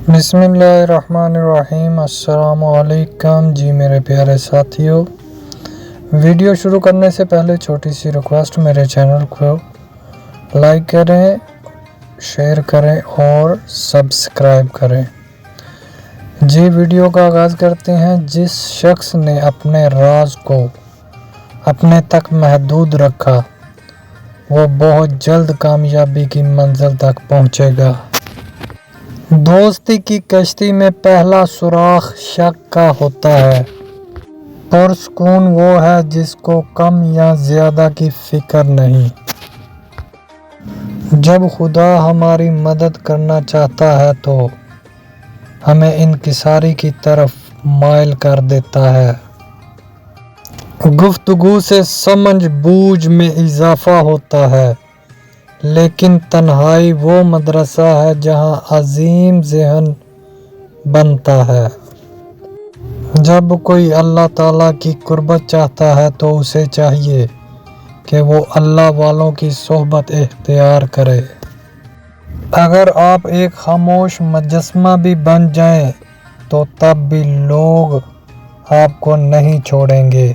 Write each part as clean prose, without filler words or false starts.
بسم اللہ الرحمن الرحیم۔ السلام علیکم جی میرے پیارے ساتھیوں، ویڈیو شروع کرنے سے پہلے چھوٹی سی ریکویسٹ، میرے چینل کو لائک کریں، شیئر کریں اور سبسکرائب کریں۔ جی ویڈیو کا آغاز کرتے ہیں۔ جس شخص نے اپنے راز کو اپنے تک محدود رکھا وہ بہت جلد کامیابی کی منزل تک پہنچے گا۔ دوستی کی کشتی میں پہلا سوراخ شک کا ہوتا ہے۔ پرسکون وہ ہے جس کو کم یا زیادہ کی فکر نہیں۔ جب خدا ہماری مدد کرنا چاہتا ہے تو ہمیں انکساری کی طرف مائل کر دیتا ہے۔ گفتگو سے سمجھ بوجھ میں اضافہ ہوتا ہے، لیکن تنہائی وہ مدرسہ ہے جہاں عظیم ذہن بنتا ہے۔ جب کوئی اللہ تعالیٰ کی قربت چاہتا ہے تو اسے چاہیے کہ وہ اللہ والوں کی صحبت اختیار کرے۔ اگر آپ ایک خاموش مجسمہ بھی بن جائیں تو تب بھی لوگ آپ کو نہیں چھوڑیں گے۔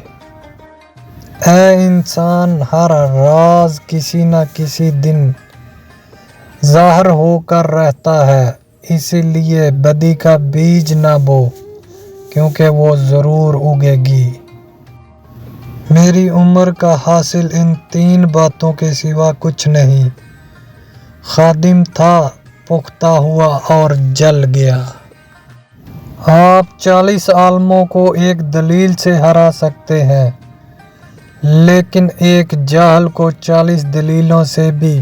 اے انسان، ہر راز کسی نہ کسی دن ظاہر ہو کر رہتا ہے، اسی لیے بدی کا بیج نہ بو کیونکہ وہ ضرور اگے گی۔ میری عمر کا حاصل ان تین باتوں کے سوا کچھ نہیں۔ خادم تھا، پختہ ہوا اور جل گیا۔ آپ 40 عالموں کو ایک دلیل سے ہرا سکتے ہیں، لیکن ایک جاہل کو 40 دلیلوں سے بھی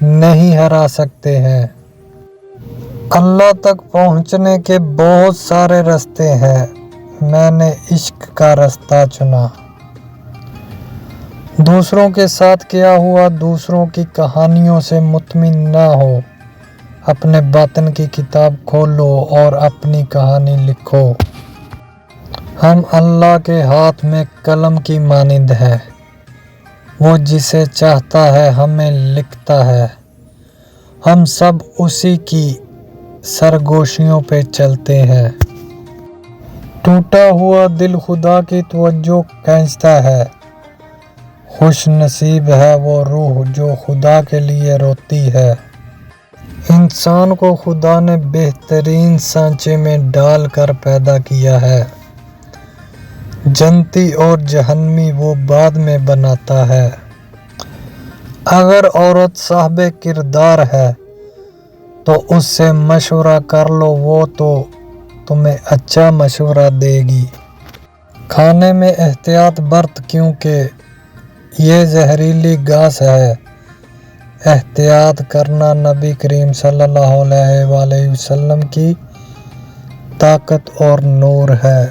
نہیں ہرا سکتے ہیں۔ اللہ تک پہنچنے کے بہت سارے راستے ہیں، میں نے عشق کا راستہ چنا۔ دوسروں کے ساتھ کیا ہوا دوسروں کی کہانیوں سے مطمئن نہ ہو، اپنے باطن کی کتاب کھولو اور اپنی کہانی لکھو۔ ہم اللہ کے ہاتھ میں قلم کی مانند ہیں، وہ جسے چاہتا ہے ہمیں لکھتا ہے۔ ہم سب اسی کی سرگوشیوں پہ چلتے ہیں۔ ٹوٹا ہوا دل خدا کی توجہ کھینچتا ہے، خوش نصیب ہے وہ روح جو خدا کے لیے روتی ہے۔ انسان کو خدا نے بہترین سانچے میں ڈال کر پیدا کیا ہے، جنتی اور جہنمی وہ بعد میں بناتا ہے۔ اگر عورت صاحب کردار ہے تو اس سے مشورہ کر لو، وہ تو تمہیں اچھا مشورہ دے گی۔ کھانے میں احتیاط برت کیونکہ یہ زہریلی گھاس ہے۔ احتیاط کرنا نبی کریم صلی اللہ علیہ وآلہ وسلم کی طاقت اور نور ہے۔